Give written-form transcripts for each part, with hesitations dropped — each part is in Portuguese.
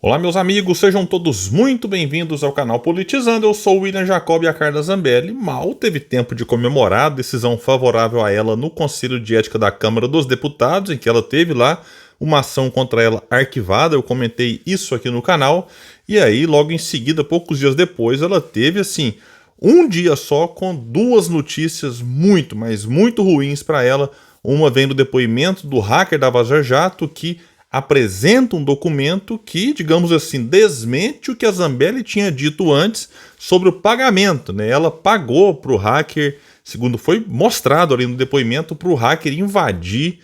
Olá, meus amigos, sejam todos muito bem-vindos ao canal Politizando. Eu sou o William Jacob e a Carla Zambelli. Mal teve tempo de comemorar a decisão favorável a ela no Conselho de Ética da Câmara dos Deputados, em que ela teve lá uma ação contra ela arquivada. Eu comentei isso aqui no canal. E aí, logo em seguida, poucos dias depois, ela teve, assim, um dia só com duas notícias muito, mas muito ruins para ela. Uma vem do depoimento do hacker da Vaza Jato, que apresenta um documento que, digamos assim, desmente o que a Zambelli tinha dito antes sobre o pagamento, né? Ela pagou para o hacker, segundo foi mostrado ali no depoimento, para o hacker invadir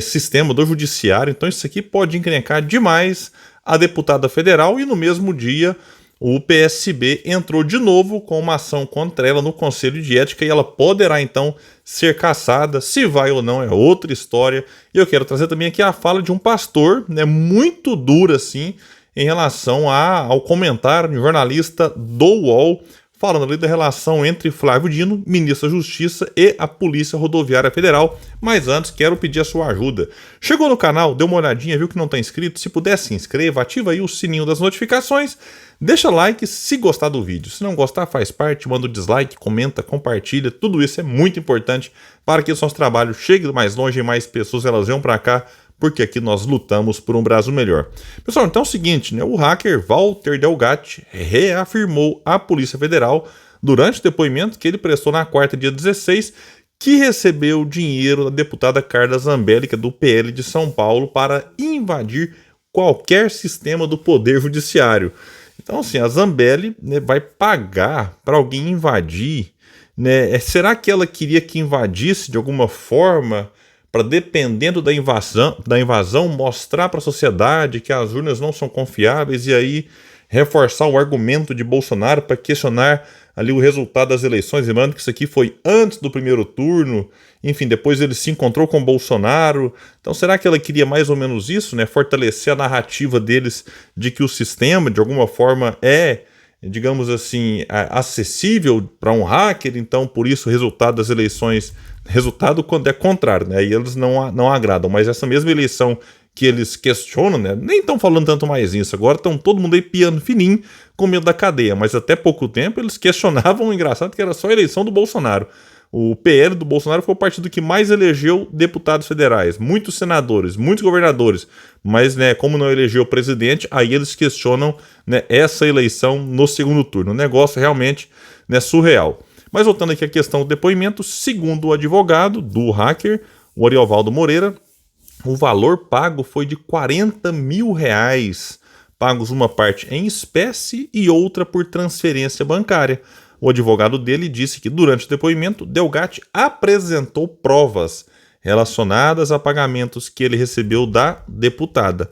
sistema do judiciário. Então isso aqui pode encrencar demais a deputada federal e no mesmo dia o PSB entrou de novo com uma ação contra ela no Conselho de Ética e ela poderá então ser cassada. Se vai ou não é outra história. E eu quero trazer também aqui a fala de um pastor, né, muito dura assim, em relação ao comentário de um jornalista do UOL, falando ali da relação entre Flávio Dino, ministro da Justiça, e a Polícia Rodoviária Federal. Mas antes, quero pedir a sua ajuda. Chegou no canal, deu uma olhadinha, viu que não está inscrito? Se puder, se inscreva, ativa aí o sininho das notificações, deixa like se gostar do vídeo. Se não gostar, faz parte, manda o dislike, comenta, compartilha. Tudo isso é muito importante para que o nosso trabalho chegue mais longe e mais pessoas elas venham para cá, porque aqui nós lutamos por um Brasil melhor. Pessoal, então é o seguinte, né? O hacker Walter Delgatti reafirmou à Polícia Federal, durante o depoimento que ele prestou na quarta, dia 16, que recebeu dinheiro da deputada Carla Zambelli, que é do PL de São Paulo, para invadir qualquer sistema do Poder Judiciário. Então, assim, a Zambelli, né, vai pagar para alguém invadir, né? Será que ela queria que invadisse de alguma forma, para, dependendo da invasão, mostrar para a sociedade que as urnas não são confiáveis e aí reforçar o argumento de Bolsonaro para questionar ali o resultado das eleições? Lembrando que isso aqui foi antes do primeiro turno, enfim, depois ele se encontrou com Bolsonaro. Então será que ela queria mais ou menos isso, né? Fortalecer a narrativa deles de que o sistema, de alguma forma, é, digamos assim, acessível para um hacker, então por isso o resultado das eleições, resultado quando é contrário, né? Aí eles não agradam, mas essa mesma eleição que eles questionam, né? Nem estão falando tanto mais isso, agora estão todo mundo aí piando fininho com medo da cadeia, mas até pouco tempo eles questionavam, o engraçado que era só a eleição do Bolsonaro. O PL do Bolsonaro foi o partido que mais elegeu deputados federais, muitos senadores, muitos governadores, mas, né, como não elegeu o presidente, aí eles questionam, né, essa eleição no segundo turno. O negócio realmente, né, surreal. Mas voltando aqui à questão do depoimento, segundo o advogado do hacker, o Ariovaldo Moreira, o valor pago foi de R$40 mil, pagos uma parte em espécie e outra por transferência bancária. O advogado dele disse que durante o depoimento, Delgatti apresentou provas relacionadas a pagamentos que ele recebeu da deputada.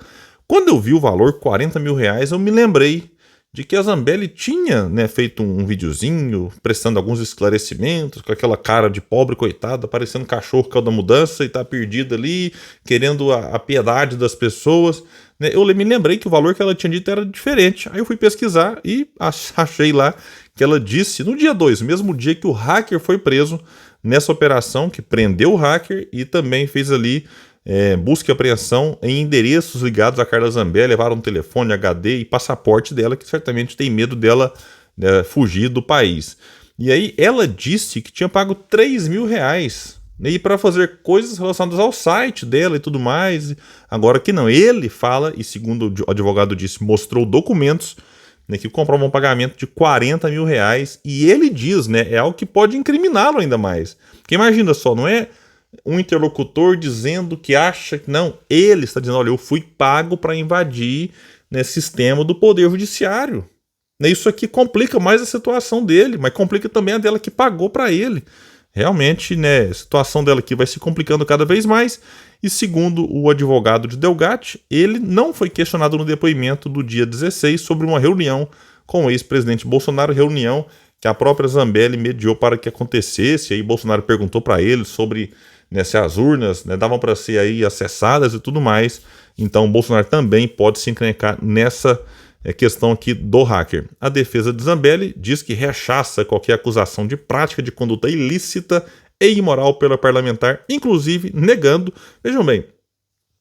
Quando eu vi o valor R$40 mil, eu me lembrei de que a Zambelli tinha, né, feito um videozinho prestando alguns esclarecimentos, com aquela cara de pobre coitada, parecendo cachorro que é o da mudança e tá perdida ali, querendo a piedade das pessoas, né? Eu me lembrei que o valor que ela tinha dito era diferente. Aí eu fui pesquisar e achei lá que ela disse, no dia 2, mesmo dia que o hacker foi preso, nessa operação que prendeu o hacker e também fez ali busca e apreensão em endereços ligados a Carla Zambelli, levaram um telefone, HD e passaporte dela, que certamente tem medo dela, né, fugir do país. E aí ela disse que tinha pago R$3 mil, né, e para fazer coisas relacionadas ao site dela e tudo mais. Agora que não, ele fala, e segundo o advogado disse, mostrou documentos, né, que comprovam um pagamento de R$40 mil, e ele diz, né, é algo que pode incriminá-lo ainda mais. Porque imagina só, não é um interlocutor dizendo que acha que não, ele está dizendo, olha, eu fui pago para invadir, né, sistema do Poder Judiciário. Né, isso aqui complica mais a situação dele, mas complica também a dela que pagou para ele. Realmente, né, a situação dela aqui vai se complicando cada vez mais. E segundo o advogado de Delgatti, ele não foi questionado no depoimento do dia 16 sobre uma reunião com o ex-presidente Bolsonaro, reunião que a própria Zambelli mediou para que acontecesse. Aí Bolsonaro perguntou para ele sobre, né, se as urnas, né, davam para ser aí acessadas e tudo mais. Então Bolsonaro também pode se encrencar nessa questão aqui do hacker. A defesa de Zambelli diz que rechaça qualquer acusação de prática de conduta ilícita e imoral pela parlamentar, inclusive negando, vejam bem,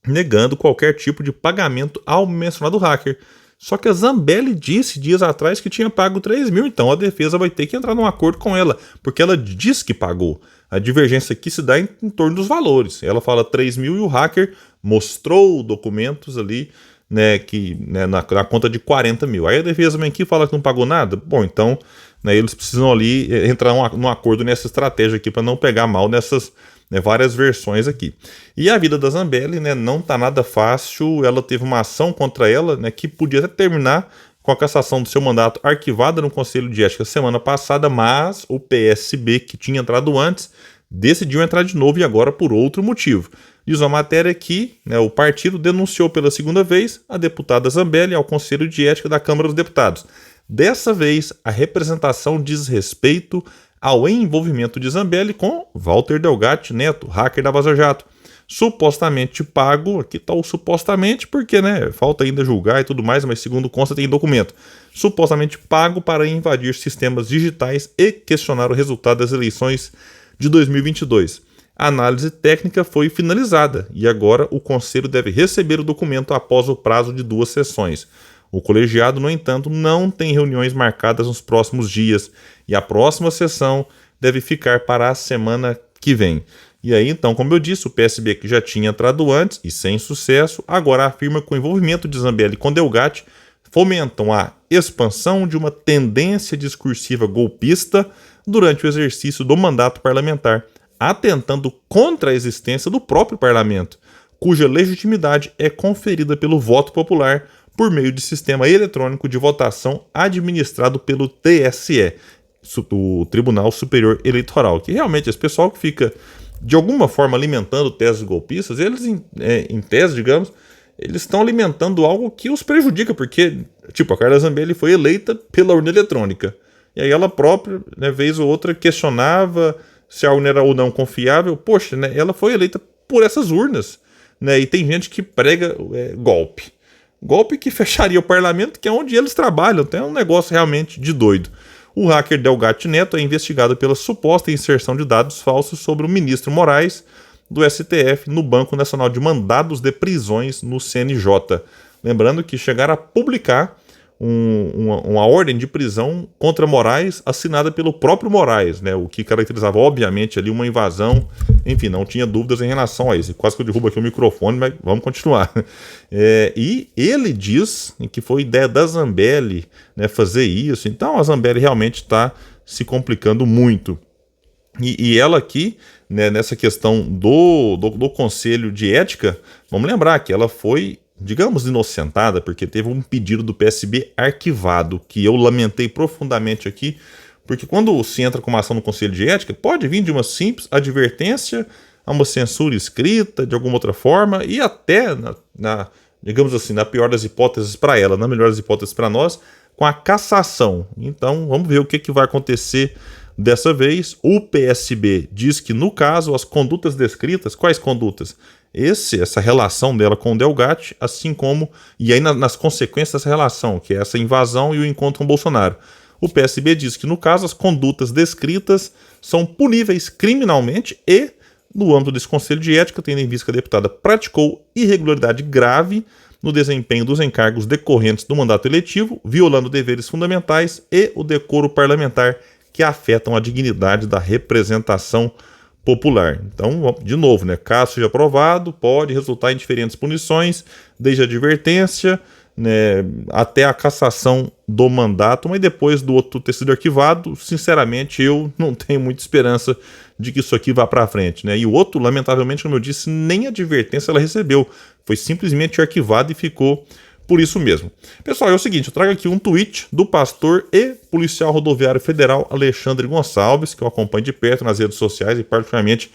negando qualquer tipo de pagamento ao mencionado hacker. Só que a Zambelli disse dias atrás que tinha pago 3 mil, então a defesa vai ter que entrar num acordo com ela, porque ela diz que pagou. A divergência aqui se dá em torno dos valores. Ela fala 3 mil e o hacker mostrou documentos ali, né, na conta de 40 mil. Aí a defesa vem aqui e fala que não pagou nada. Bom, então, né, eles precisam ali entrar num acordo nessa estratégia aqui para não pegar mal nessas, né, várias versões aqui. E a vida da Zambelli, né, não tá nada fácil. Ela teve uma ação contra ela, né, que podia até terminar com a cassação do seu mandato arquivada no Conselho de Ética semana passada, mas o PSB, que tinha entrado antes, decidiu entrar de novo e agora por outro motivo. Diz uma matéria que, né, o partido denunciou pela segunda vez a deputada Zambelli ao Conselho de Ética da Câmara dos Deputados. Dessa vez, a representação diz respeito ao envolvimento de Zambelli com Walter Delgatti Neto, hacker da Vaza Jato, supostamente pago, aqui está o supostamente porque, né, falta ainda julgar e tudo mais, mas segundo consta tem documento, supostamente pago para invadir sistemas digitais e questionar o resultado das eleições de 2022. A análise técnica foi finalizada e agora o Conselho deve receber o documento após o prazo de 2 sessões. O colegiado, no entanto, não tem reuniões marcadas nos próximos dias e a próxima sessão deve ficar para a semana que vem. E aí, então, como eu disse, o PSB, que já tinha entrado antes e sem sucesso, agora afirma que o envolvimento de Zambelli com Delgatti fomentam a expansão de uma tendência discursiva golpista durante o exercício do mandato parlamentar, atentando contra a existência do próprio parlamento, cuja legitimidade é conferida pelo voto popular por meio de sistema eletrônico de votação administrado pelo TSE, o Tribunal Superior Eleitoral, que realmente esse pessoal que fica de alguma forma alimentando teses golpistas, eles em tese, digamos, eles estão alimentando algo que os prejudica, porque, tipo, a Carla Zambelli foi eleita pela urna eletrônica, e aí ela própria, né, vez ou outra, questionava se a urna era ou não confiável. Poxa, né, ela foi eleita por essas urnas, né, e tem gente que prega golpe que fecharia o parlamento, que é onde eles trabalham, então é um negócio realmente de doido. O hacker Delgatti Neto é investigado pela suposta inserção de dados falsos sobre o ministro Moraes do STF no Banco Nacional de Mandados de Prisões no CNJ. Lembrando que chegaram a publicar uma ordem de prisão contra Moraes assinada pelo próprio Moraes, né, o que caracterizava obviamente ali uma invasão. Enfim, não tinha dúvidas em relação a isso. Quase que eu derrubo aqui o microfone, mas vamos continuar. E ele diz que foi ideia da Zambelli, né, fazer isso. Então a Zambelli realmente está se complicando muito. E ela aqui, né, nessa questão do Conselho de Ética, vamos lembrar que ela foi, digamos, inocentada, porque teve um pedido do PSB arquivado, que eu lamentei profundamente aqui, porque quando se entra com uma ação no Conselho de Ética, pode vir de uma simples advertência a uma censura escrita, de alguma outra forma, e até, digamos assim, na pior das hipóteses para ela, na melhor das hipóteses para nós, com a cassação. Então, vamos ver o que vai acontecer dessa vez. O PSB diz que, no caso, as condutas descritas, quais condutas? Essa relação dela com o Delgatti, assim como, e aí nas consequências dessa relação, que é essa invasão e o encontro com o Bolsonaro. O PSB diz que, no caso, as condutas descritas são puníveis criminalmente e, no âmbito desse Conselho de Ética, tendo em vista que a deputada praticou irregularidade grave no desempenho dos encargos decorrentes do mandato eletivo, violando deveres fundamentais e o decoro parlamentar que afetam a dignidade da representação popular. Então, de novo, né, caso seja aprovado, pode resultar em diferentes punições, desde a advertência, né, até a cassação do mandato, mas depois do outro ter sido arquivado, sinceramente, eu não tenho muita esperança de que isso aqui vá para frente, né? E o outro, lamentavelmente, como eu disse, nem advertência ela recebeu, foi simplesmente arquivado e ficou por isso mesmo. Pessoal, é o seguinte, eu trago aqui um tweet do pastor e policial rodoviário federal Alexandre Gonçalves, que eu acompanho de perto nas redes sociais e particularmente,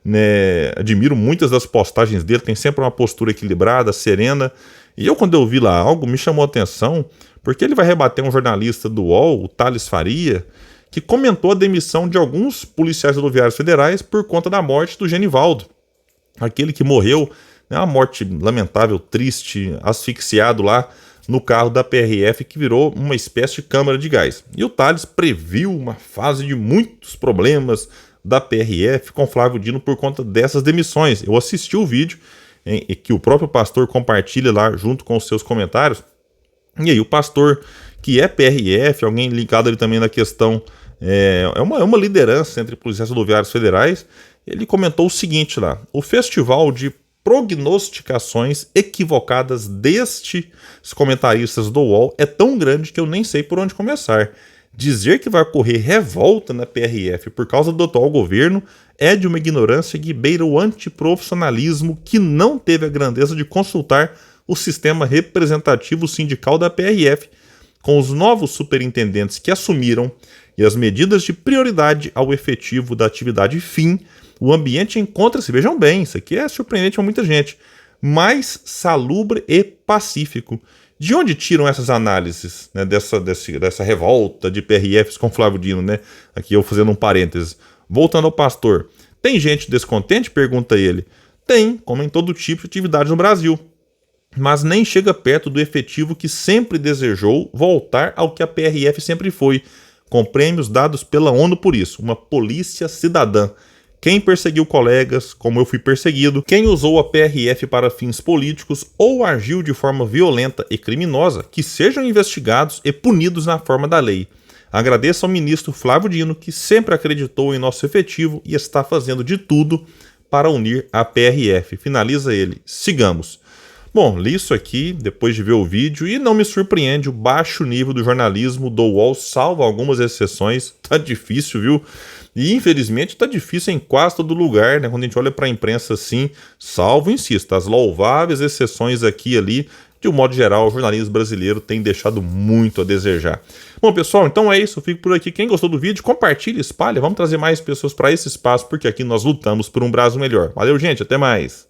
né, admiro muitas das postagens dele, tem sempre uma postura equilibrada, serena, e eu, quando eu vi lá algo, me chamou a atenção, porque ele vai rebater um jornalista do UOL, o Thales Faria, que comentou a demissão de alguns policiais rodoviários federais por conta da morte do Genivaldo, aquele que morreu, né, uma morte lamentável, triste, asfixiado lá no carro da PRF, que virou uma espécie de câmara de gás. E o Thales previu uma fase de muitos problemas da PRF com Flávio Dino por conta dessas demissões. Eu assisti o vídeo que o próprio pastor compartilha lá junto com os seus comentários, E aí o pastor, que é PRF, alguém ligado ali também na questão, é uma liderança entre policiais rodoviários federais, ele comentou o seguinte lá: o festival de prognosticações equivocadas destes comentaristas do UOL é tão grande que eu nem sei por onde começar. Dizer que vai ocorrer revolta na PRF por causa do atual governo é de uma ignorância que beira o antiprofissionalismo, que não teve a grandeza de consultar o sistema representativo sindical da PRF, com os novos superintendentes que assumiram e as medidas de prioridade ao efetivo da atividade fim. O ambiente encontra-se, vejam bem, isso aqui é surpreendente para muita gente, mais salubre e pacífico. De onde tiram essas análises, né, dessa revolta de PRFs com Flávio Dino, né? Aqui eu fazendo um parênteses. Voltando ao pastor. Tem gente descontente? Pergunta ele. Tem, como em todo tipo de atividade no Brasil. Mas nem chega perto do efetivo que sempre desejou voltar ao que a PRF sempre foi, com prêmios dados pela ONU por isso, uma polícia cidadã. Quem perseguiu colegas, como eu fui perseguido, quem usou a PRF para fins políticos ou agiu de forma violenta e criminosa, que sejam investigados e punidos na forma da lei. Agradeço ao ministro Flávio Dino, que sempre acreditou em nosso efetivo e está fazendo de tudo para unir a PRF. Finaliza ele. Sigamos. Bom, li isso aqui depois de ver o vídeo e não me surpreende o baixo nível do jornalismo do UOL, salvo algumas exceções. Tá difícil, viu? E infelizmente tá difícil em quase todo lugar, né? Quando a gente olha para a imprensa assim, salvo, insisto, as louváveis exceções aqui e ali, de um modo geral, o jornalismo brasileiro tem deixado muito a desejar. Bom, pessoal, então é isso. Eu fico por aqui. Quem gostou do vídeo, compartilha, espalha. Vamos trazer mais pessoas para esse espaço, porque aqui nós lutamos por um Brasil melhor. Valeu, gente. Até mais.